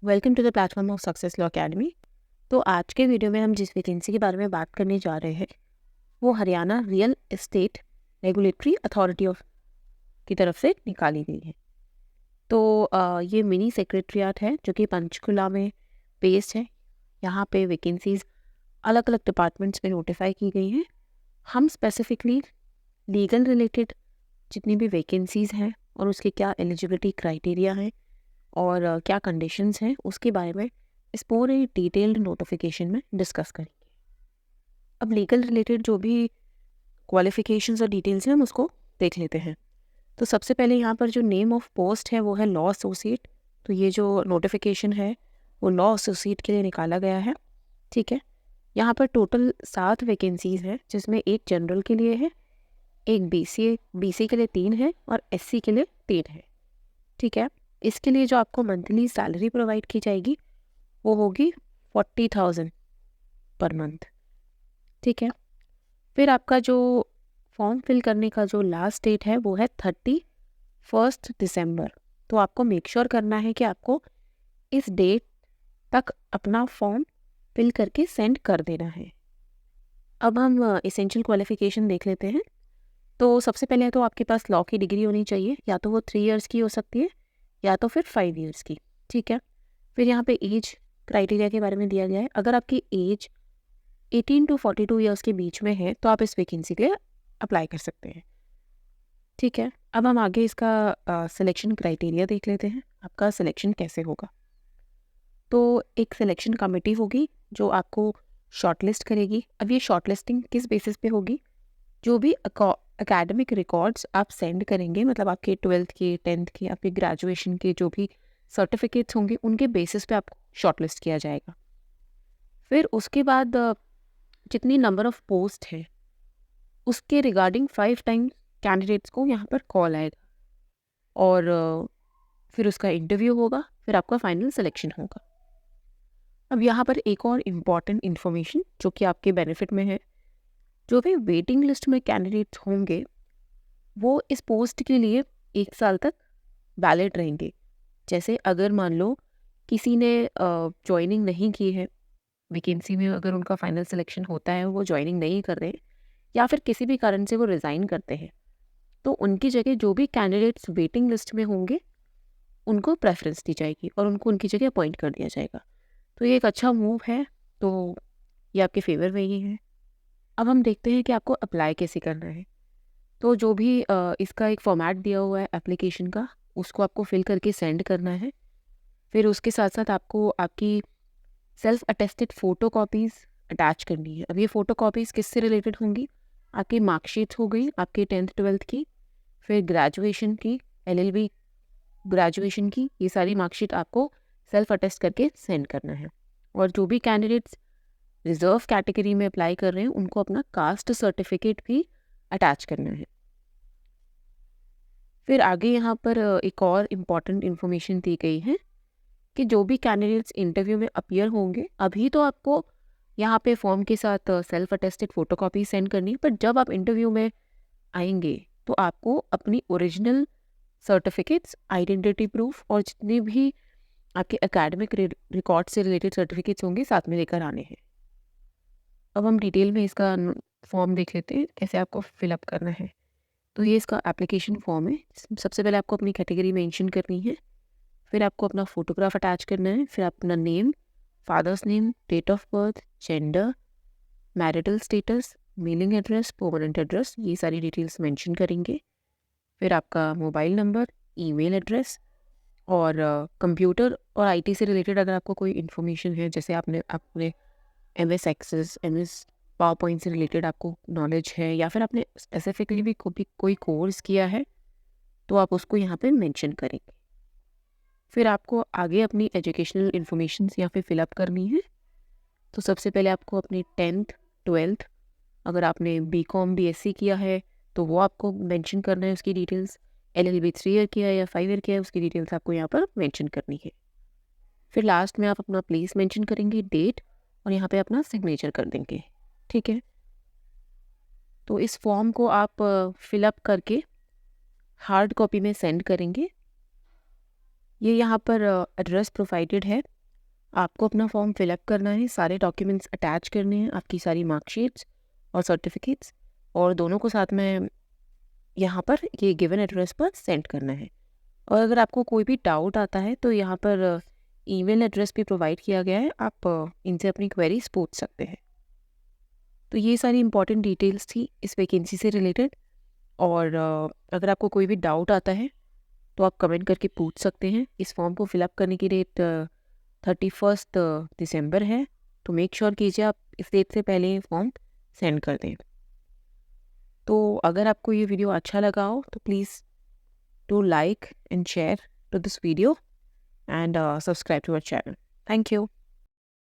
Welcome to the platform of success law academy. तो आज के वीडियो में हम जिस वैकेंसी के बारे में बात करने जा रहे हैं वो Haryana real estate regulatory authority of की तरफ से निकाली गई है। तो ये मिनी सेक्रेटरीट है जो कि पंचकुला में बेस्ड है। यहाँ पे वैकेंसीज अलग अलग डिपार्टमेंट्स में नोटिफाई की गई हैं। हम स्पेसिफिकली लीगल रिलेटेड जितनी भी वैकेंसीज़ हैं और उसके क्या एलिजिबिलिटी क्राइटेरिया हैं और क्या कंडीशंस हैं उसके बारे में इस पूरे डिटेल्ड नोटिफिकेशन में डिस्कस करेंगे। अब लीगल रिलेटेड जो भी क्वालिफिकेशंस और डिटेल्स हैं हम उसको देख लेते हैं। तो सबसे पहले यहाँ पर जो नेम ऑफ पोस्ट है वो है लॉ एसोसिएट। तो ये जो नोटिफिकेशन है वो लॉ एसोसिएट के लिए निकाला गया है। ठीक है, यहाँ पर टोटल 7 वैकेंसीज़ हैं जिसमें एक जनरल के लिए है, एक बीसी के लिए 3 है और एससी के लिए 3 है। ठीक है, इसके लिए जो आपको मंथली सैलरी प्रोवाइड की जाएगी वो होगी 40,000 पर मंथ। ठीक है, फिर आपका जो फॉर्म फिल करने का जो लास्ट डेट है वो है 31 दिसंबर। तो आपको मेक श्योर करना है कि आपको इस डेट तक अपना फॉर्म फिल करके सेंड कर देना है। अब हम एसेंशियल क्वालिफिकेशन देख लेते हैं। तो सबसे पहले तो आपके पास लॉ की डिग्री होनी चाहिए, या तो वो 3 इयर्स की हो सकती है या तो फिर 5 इयर्स की। ठीक है, फिर यहाँ पे एज क्राइटेरिया के बारे में दिया गया है। अगर आपकी एज 18 टू 42 इयर्स के बीच में है तो आप इस वैकेंसी के लिए अप्लाई कर सकते हैं। ठीक है, अब हम आगे इसका सिलेक्शन क्राइटेरिया देख लेते हैं, आपका सिलेक्शन कैसे होगा। तो एक सिलेक्शन कमेटी होगी जो आपको शॉर्टलिस्ट करेगी। अब ये शॉर्टलिस्टिंग किस बेसिस पे होगी? जो भी एकेडमिक रिकॉर्ड्स आप सेंड करेंगे, मतलब आपके 12th के 10th के आपके ग्रेजुएशन के जो भी सर्टिफिकेट्स होंगे उनके बेसिस पे आपको शॉर्टलिस्ट किया जाएगा। फिर उसके बाद जितनी नंबर ऑफ पोस्ट है उसके रिगार्डिंग 5 टाइम कैंडिडेट्स को यहाँ पर कॉल आएगा और फिर उसका इंटरव्यू होगा, फिर आपका फाइनल सिलेक्शन होगा। अब यहाँ पर एक और इम्पॉर्टेंट इन्फॉर्मेशन जो कि आपके बेनिफिट में है, जो भी वेटिंग लिस्ट में कैंडिडेट्स होंगे वो इस पोस्ट के लिए 1 साल तक वैलिड रहेंगे। जैसे अगर मान लो किसी ने ज्वाइनिंग नहीं की है वैकेंसी में, अगर उनका फाइनल सिलेक्शन होता है वो ज्वाइनिंग नहीं कर रहे या फिर किसी भी कारण से वो रिज़ाइन करते हैं, तो उनकी जगह जो भी कैंडिडेट्स वेटिंग लिस्ट में होंगे उनको प्रेफरेंस दी जाएगी और उनको उनकी जगह अपॉइंट कर दिया जाएगा। तो ये एक अच्छा मूव है, तो ये आपके फेवर में ही है। अब हम देखते हैं कि आपको अप्लाई कैसे करना है। तो जो भी इसका एक फॉर्मेट दिया हुआ है एप्लीकेशन का, उसको आपको फिल करके सेंड करना है। फिर उसके साथ साथ आपको आपकी self attested photo copies attach करनी है। अब ये फ़ोटो कॉपीज़ किससे रिलेटेड होंगी? आपकी मार्कशीट्स हो गई आपके 10th 12th की, फिर ग्रेजुएशन की, एलएलबी ग्रेजुएशन की, ये सारी मार्कशीट आपको सेल्फ अटेस्ट करके सेंड करना है। और जो भी कैंडिडेट्स रिजर्व कैटेगरी में अप्लाई कर रहे हैं उनको अपना कास्ट सर्टिफिकेट भी अटैच करना है। फिर आगे यहाँ पर एक और इम्पॉर्टेंट इन्फॉर्मेशन दी गई है कि जो भी कैंडिडेट्स इंटरव्यू में अपीयर होंगे, अभी तो आपको यहाँ पे फॉर्म के साथ सेल्फ अटेस्टेड फोटोकॉपी सेंड करनी है, पर जब आप इंटरव्यू में आएंगे तो आपको अपनी ओरिजिनल सर्टिफिकेट्स, आइडेंटिटी प्रूफ और जितने भी आपके एकेडमिक रिकॉर्ड से रिलेटेड सर्टिफिकेट्स होंगे साथ में लेकर आने हैं। अब हम डिटेल में इसका फॉर्म देख लेते हैं कैसे आपको फिलअप करना है। तो ये इसका एप्लीकेशन फॉर्म है। सबसे पहले आपको अपनी कैटेगरी मेंशन करनी है, फिर आपको अपना फोटोग्राफ अटैच करना है, फिर अपना name, father's name, date of birth, gender, marital status, mailing address, permanent address, ये सारी डिटेल्स मेंशन करेंगे। फिर आपका मोबाइल नंबर, ईमेल एड्रेस और कंप्यूटर और आईटी से रिलेटेड अगर आपको कोई इन्फॉर्मेशन है, जैसे आपने अपने MS access, MS PowerPoint से रिलेटेड आपको नॉलेज है या फिर आपने स्पेसिफिकली भी कोई कोर्स किया है तो आप उसको यहाँ पे मेंशन करेंगे। फिर आपको आगे अपनी एजुकेशनल इन्फॉर्मेशन यहाँ पे फिलअप करनी है। तो सबसे पहले आपको अपनी 10th 12th, अगर आपने BCom BSc किया है तो वो आपको मेंशन करना है उसकी डिटेल्स। LLB 3 ईयर किया है या 5 ईयर किया है उसकी डिटेल्स आपको यहाँ पर मेंशन करनी है। फिर लास्ट में आप अपना प्लेस मेंशन करेंगे, डेट, और यहाँ पे अपना सिग्नेचर कर देंगे। ठीक है, तो इस फॉर्म को आप फिलअप करके हार्ड कॉपी में सेंड करेंगे ये यहाँ पर एड्रेस प्रोवाइडेड है। आपको अपना फॉर्म फिलअप करना है, सारे डॉक्यूमेंट्स अटैच करने हैं, आपकी सारी मार्कशीट्स और सर्टिफिकेट्स, और दोनों को साथ में यहाँ पर ये गिवन एड्रेस पर सेंड करना है। और अगर आपको कोई भी डाउट आता है तो यहाँ पर ईमेल एड्रेस भी प्रोवाइड किया गया है, आप इनसे अपनी क्वेरीज पूछ सकते हैं। तो ये सारी इंपॉर्टेंट डिटेल्स थी इस वैकेंसी से रिलेटेड। और अगर आपको कोई भी डाउट आता है तो आप कमेंट करके पूछ सकते हैं। इस फॉर्म को फिलअप करने की डेट 31 दिसंबर है, तो मेक श्योर कीजिए आप इस डेट से पहले ये फॉर्म सेंड कर दें। तो अगर आपको ये वीडियो अच्छा लगा हो तो please do like and share to this video and subscribe to our channel. Thank you.